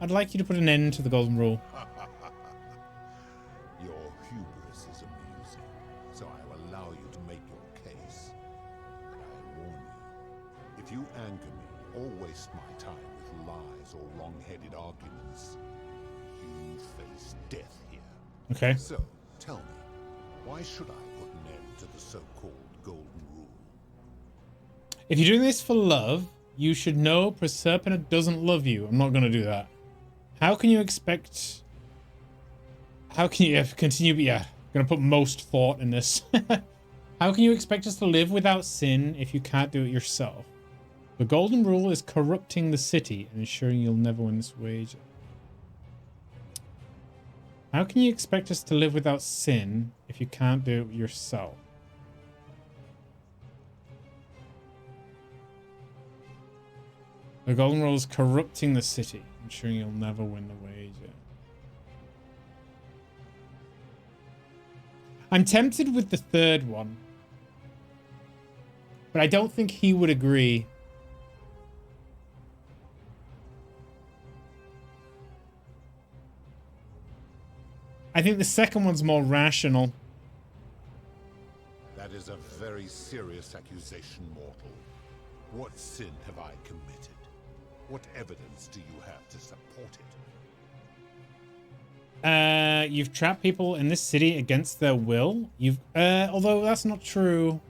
I'd like you to put an end to the golden rule. Your hubris is amusing, so I will allow you to make your case. But I warn you, if you anchor me or waste my time with lies or wrong-headed arguments, you face death here. Okay. So, tell me, why should I put an end to the so-called golden rule? If you're doing this for love, you should know Proserpina doesn't love you. I'm not going to do that. How can you expect... How can you continue... Yeah, I'm going to put most thought in this. How can you expect us to live without sin if you can't do it yourself? The golden rule is corrupting the city and ensuring you'll never win this wager. How can you expect us to live without sin if you can't do it yourself? The golden rule is corrupting the city, ensuring you'll never win the wager. I'm tempted with the third one, but I don't think he would agree. I think the second one's more rational. That is a very serious accusation, mortal. What sin have I committed? What evidence do you have to support it? You've trapped people in this city against their will. Although that's not true.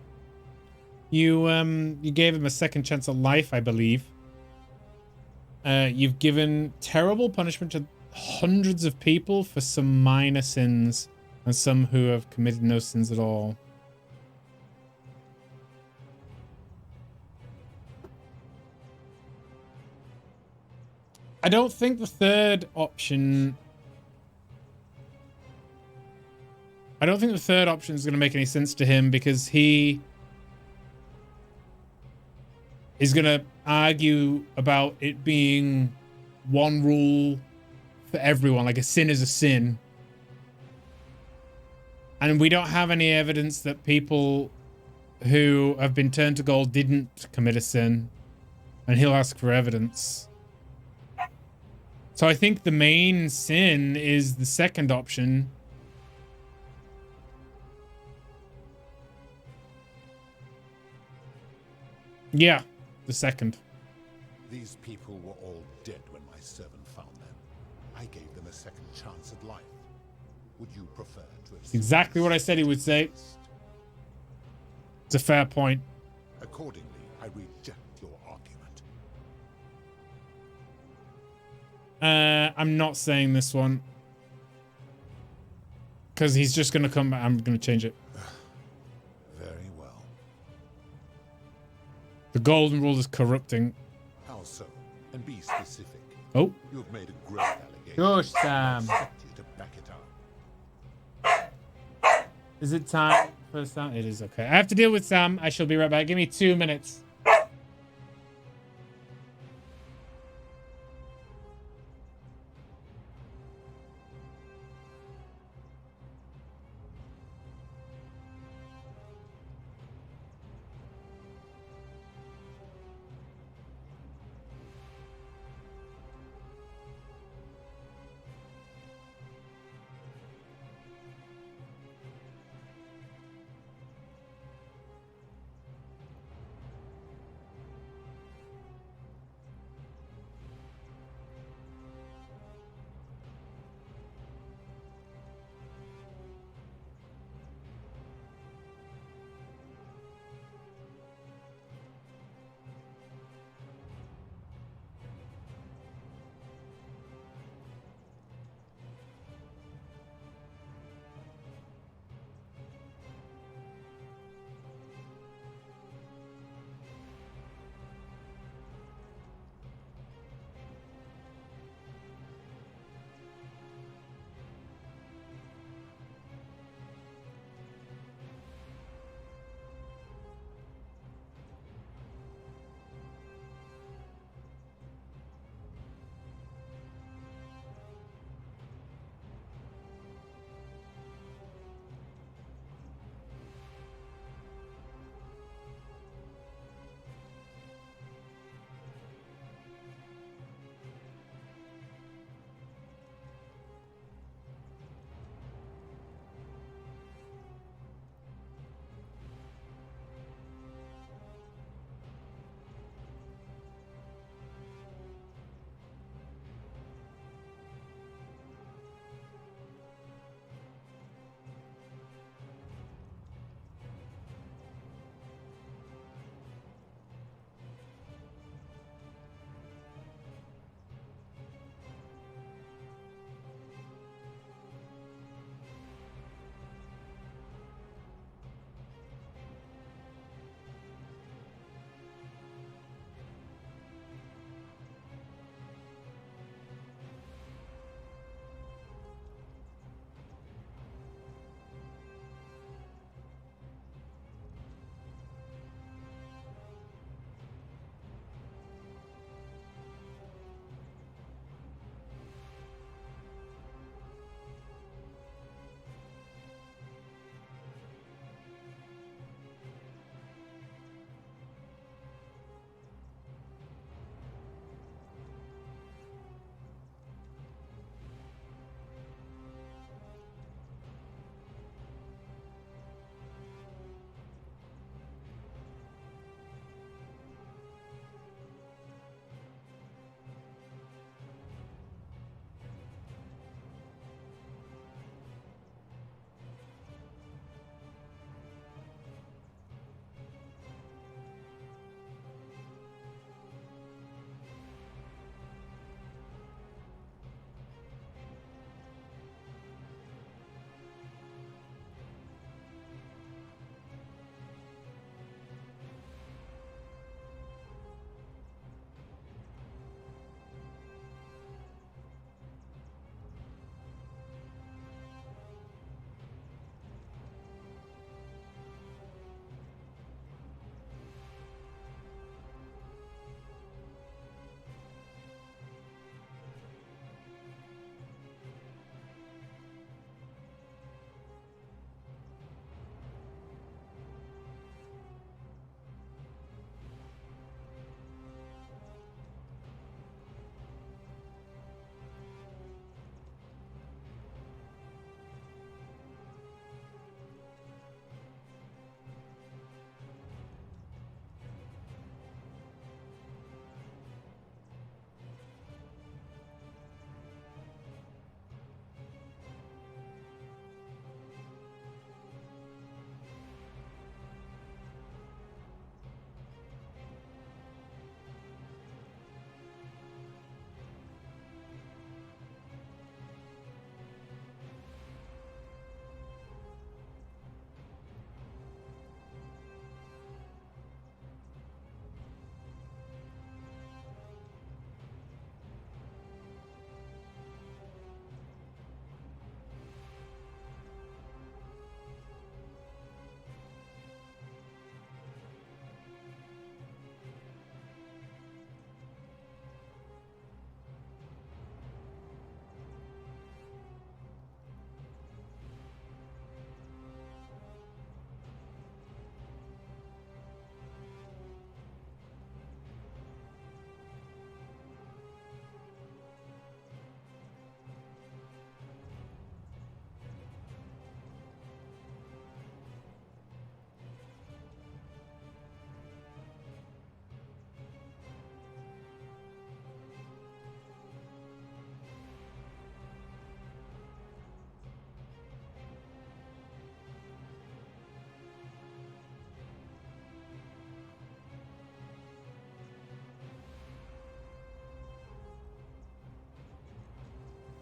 You gave them a second chance at life, I believe. You've given terrible punishment to hundreds of people for some minor sins, and some who have committed no sins at all. I don't think the third option... I don't think the third option is going to make any sense to him, because he is going to argue about it being one rule for everyone, like a sin is a sin. And we don't have any evidence that people who have been turned to gold didn't commit a sin. And he'll ask for evidence. So I think the main sin is the second option. Yeah, the second. These people were all dead when my servant found them. I gave them a second chance at life. Would you prefer to have... Exactly what I said he would say. It's a fair point. Accordingly, I reject your argument. I'm not saying this one. Because he's just going to come back. I'm going to change it. Very well. The golden rule is corrupting. How so? And be specific. Oh. You've made a great allegation. Gosh, Sam. I expect you to back it up. Is it time for Sam? It is okay. I have to deal with Sam. I shall be right back. Give me 2 minutes.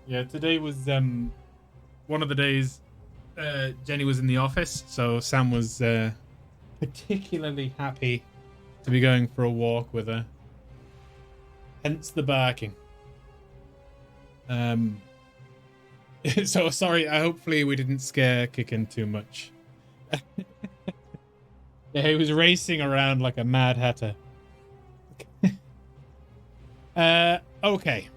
Yeah, today was one of the days Jenny was in the office, so Sam was particularly happy to be going for a walk with her. Hence the barking. So sorry, hopefully we didn't scare Kicken too much. Yeah, he was racing around like a mad hatter. Okay.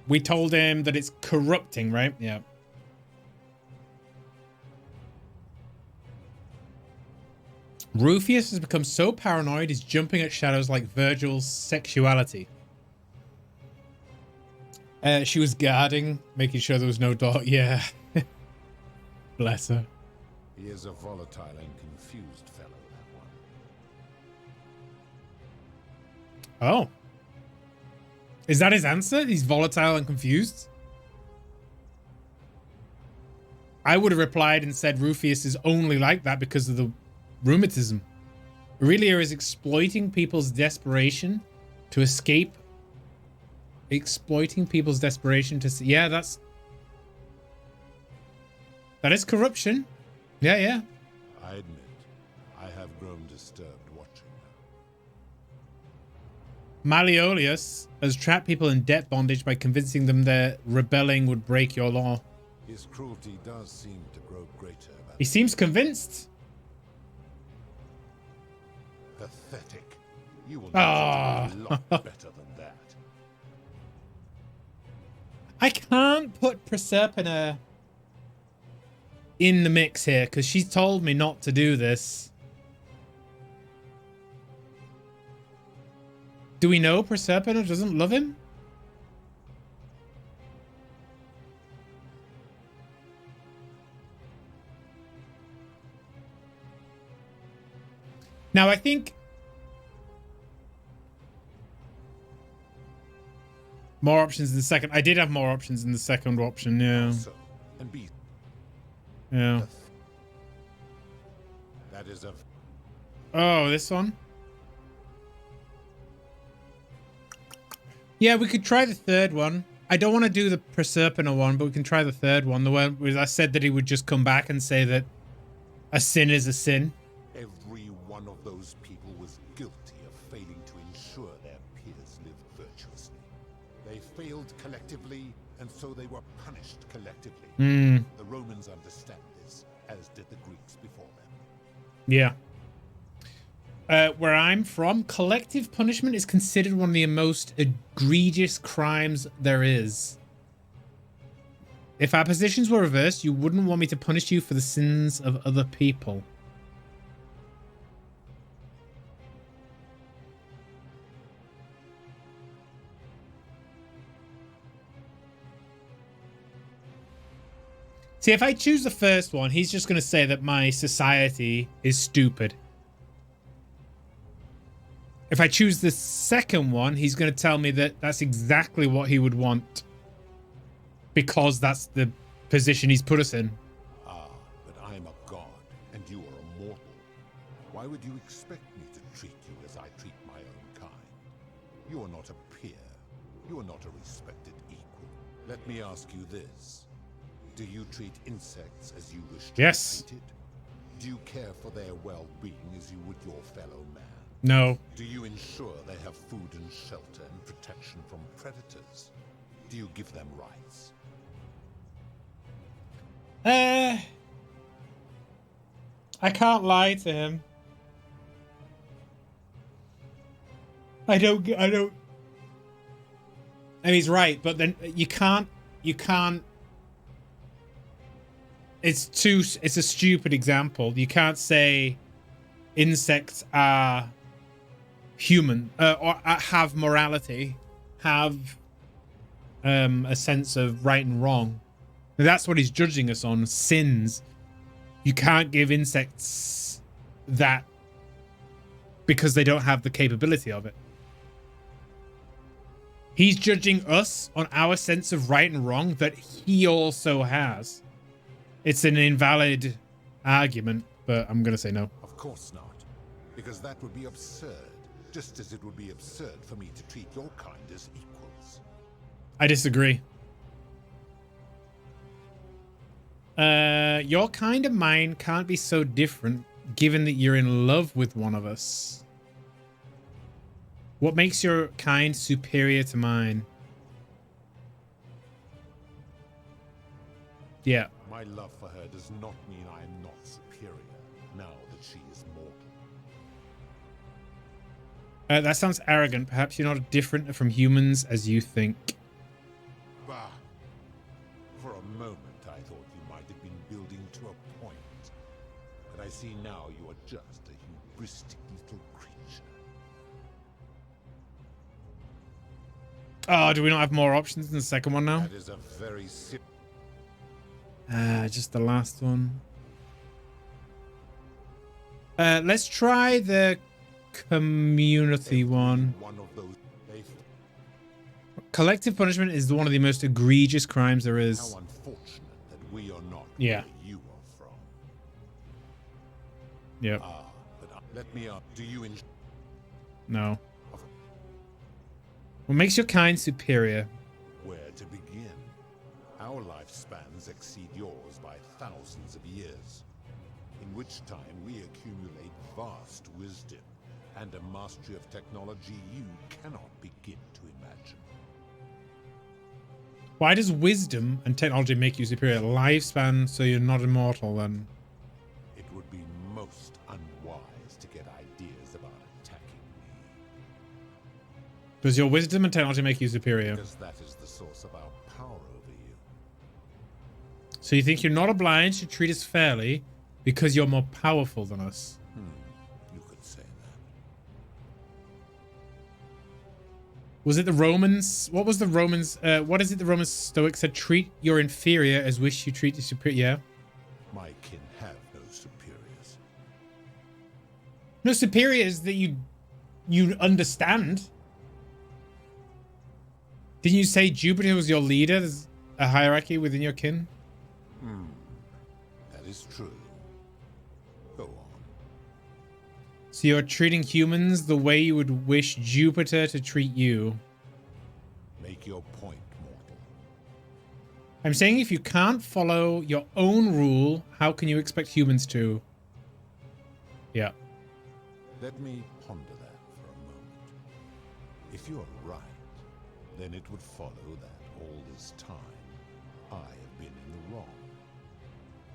We told him that it's corrupting, right? Yeah. Rufius has become so paranoid he's jumping at shadows like Virgil's sexuality. She was guarding, making sure there was no door. Yeah. Bless her. He is a volatile and confused fellow, that one. Oh. Is that his answer? He's volatile and confused? I would have replied and said Rufius is only like that because of the rheumatism. Aurelia is exploiting people's desperation to escape. Exploiting people's desperation to... Yeah, that is corruption. Yeah, yeah. I admit, I have grown disturbed watching them. Malleolus has trapped people in debt bondage by convincing them their rebelling would break your law. His cruelty does seem to grow greater. He seems convinced. Pathetic. You will need to do a lot better than that. I can't put Proserpina in the mix here because she's told me not to do this. Do we know Proserpina doesn't love him? Now, I think more options in the second. I did have more options in the second option, yeah. So, and be Yeah. that is a Oh, this one? Yeah, we could try the third one. I don't want to do the Proserpina one, but we can try the third one. The one where I said that he would just come back and say that a sin is a sin. every one of those people was guilty of failing to ensure their peers lived virtuously. They failed collectively, and so they were punished collectively. The Romans understand this, as did the Greeks before them. Yeah. Where I'm from, collective punishment is considered one of the most egregious crimes there is. If our positions were reversed, you wouldn't want me to punish you for the sins of other people. See, if I choose the first one, he's just going to say that my society is stupid. If I choose the second one, he's going to tell me that that's exactly what he would want. Because that's the position he's put us in. Ah, but I am a god, and you are a mortal. Why would you expect me to treat you as I treat my own kind? You are not a peer. You are not a respected equal. Let me ask you this. Do you treat insects as you wish to be treated? Do you care for their well-being as you would your fellow man? No. Do you ensure they have food and shelter and protection from predators? Do you give them rights? I can't lie to him. I don't. And he's right, but then you can't. It's a stupid example. You can't say insects are human or have morality, have a sense of right and wrong. That's what he's judging us on, sins. You can't give insects that because they don't have the capability of it. He's judging us on our sense of right and wrong that he also has. It's an invalid argument, but I'm going to say no. Of course not, because that would be absurd. just as it would be absurd for me to treat your kind as equals. I disagree. Your kind of mine can't be so different, given that you're in love with one of us. What makes your kind superior to mine? Yeah. My love for her does not mean I am not superior, now that she is mortal. That sounds arrogant. Perhaps you're not as different from humans as you think. Bah! For a moment I thought you might have been building to a point. But I see now you are just a hubristic little creature. Oh, do we not have more options in the second one now? That is a very Just the last one. Let's try the community one. one of those. Collective punishment is one of the most egregious crimes there is. How unfortunate that we are not Yeah. where you are from. Yep. But let me ask, do you enjoy? No. What makes your kind superior? Where to begin? Our lifespans exceed yours by thousands of years, in which time we accumulate vast wisdom and a mastery of technology you cannot begin to imagine. Why does wisdom and technology make you superior? Lifespan, so you're not immortal then? It would be most unwise to get ideas about attacking me, Does your wisdom and technology make you superior? because that is the source of our power over you. So you think you're not obliged to treat us fairly because you're more powerful than us? You could say that. Was it the Romans? What was the Romans? What is it the Roman Stoics said? Treat your inferior as wish you treat your superior. Yeah. My kin have no superiors. No superiors that you understand. Didn't you say Jupiter was your leader? There's a hierarchy within your kin. That is true. Go on. So you're treating humans the way you would wish Jupiter to treat you. Make your point, mortal. I'm saying if you can't follow your own rule, how can you expect humans to? Yeah. Let me ponder that for a moment. If you are right, then it would follow that all this time I have been in the wrong.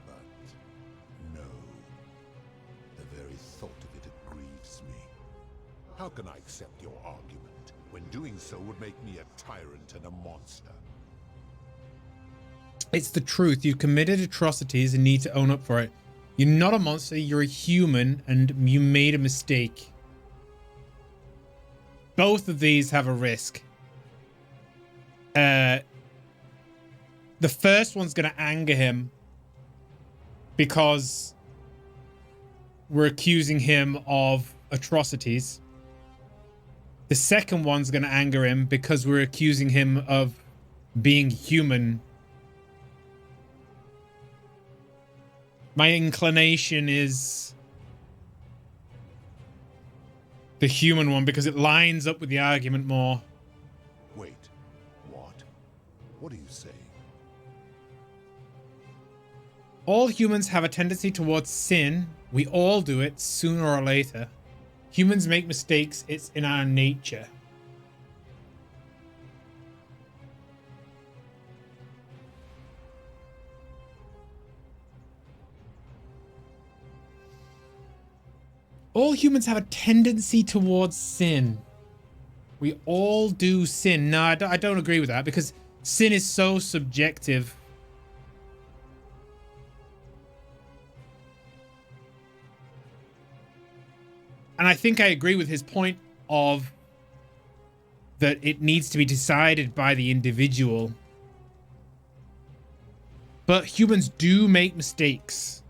But no, the very thought of it grieves me. How can I accept your argument when doing so would make me a tyrant and a monster? It's the truth. You've committed atrocities and need to own up for it. You're not a monster, you're a human, and you made a mistake. Both of these have a risk. The first one's going to anger him because we're accusing him of atrocities. The second one's going to anger him because we're accusing him of being human. My inclination is the human one because it lines up with the argument more. Wait, what? What are you saying? All humans have a tendency towards sin. We all do it sooner or later. Humans make mistakes. It's in our nature. All humans have a tendency towards sin. We all do sin. No, I don't agree with that because sin is so subjective. And I think I agree with his point of that it needs to be decided by the individual. But humans do make mistakes.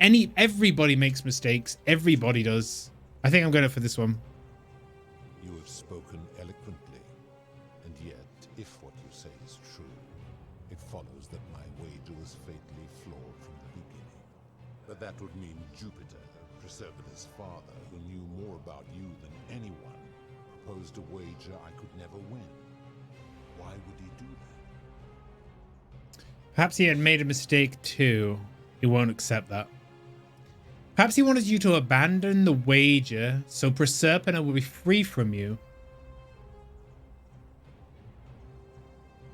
Everybody makes mistakes. Everybody does. I think I'm going for this one. You have spoken eloquently, and yet, if what you say is true, it follows that my wager was fatally flawed from the beginning. But that would mean Jupiter, Proserpina's father, who knew more about you than anyone, proposed a wager I could never win. Why would he do that? Perhaps he had made a mistake too. He won't accept that. Perhaps he wanted you to abandon the wager so Proserpina will be free from you.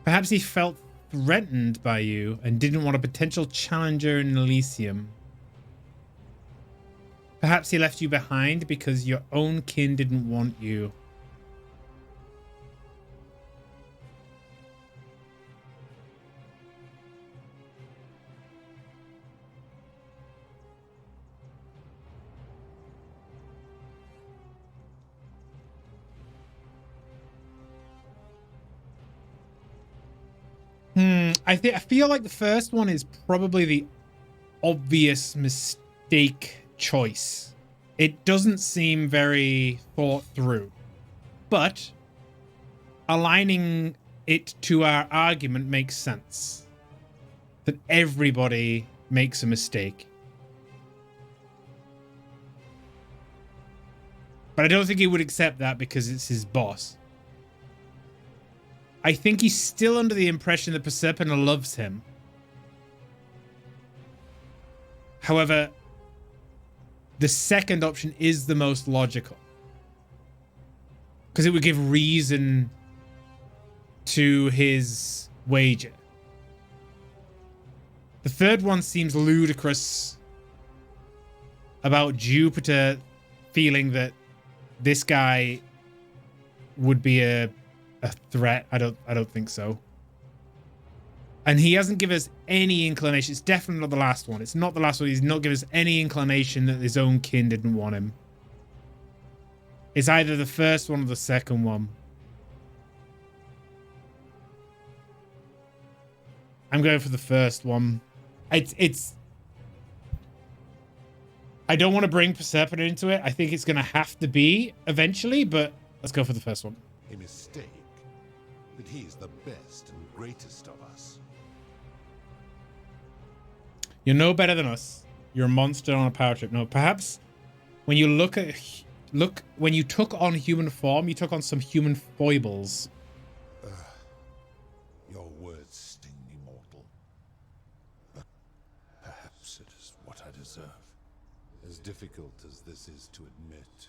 Perhaps he felt threatened by you and didn't want a potential challenger in Elysium. Perhaps he left you behind because your own kin didn't want you. I feel like the first one is probably the obvious mistake choice. It doesn't seem very thought through, but aligning it to our argument makes sense. That everybody makes a mistake. But I don't think he would accept that because it's his boss. I think he's still under the impression that Proserpina loves him. However, the second option is the most logical. Because it would give reason to his wager. The third one seems ludicrous about Jupiter feeling that this guy would be a threat. I don't think so. And he hasn't given us any inclination. It's definitely not the last one. It's not the last one. He's not given us any inclination that his own kin didn't want him. It's either the first one or the second one. I'm going for the first one. It's I don't want to bring Proserpina into it. I think it's going to have to be eventually, but let's go for the first one. A mistake? That he's the best and greatest of us. You're no better than us. You're a monster on a power trip. No, perhaps when you when you took on human form, you took on some human foibles. Your words sting me, mortal. But perhaps it is what I deserve. As difficult as this is to admit,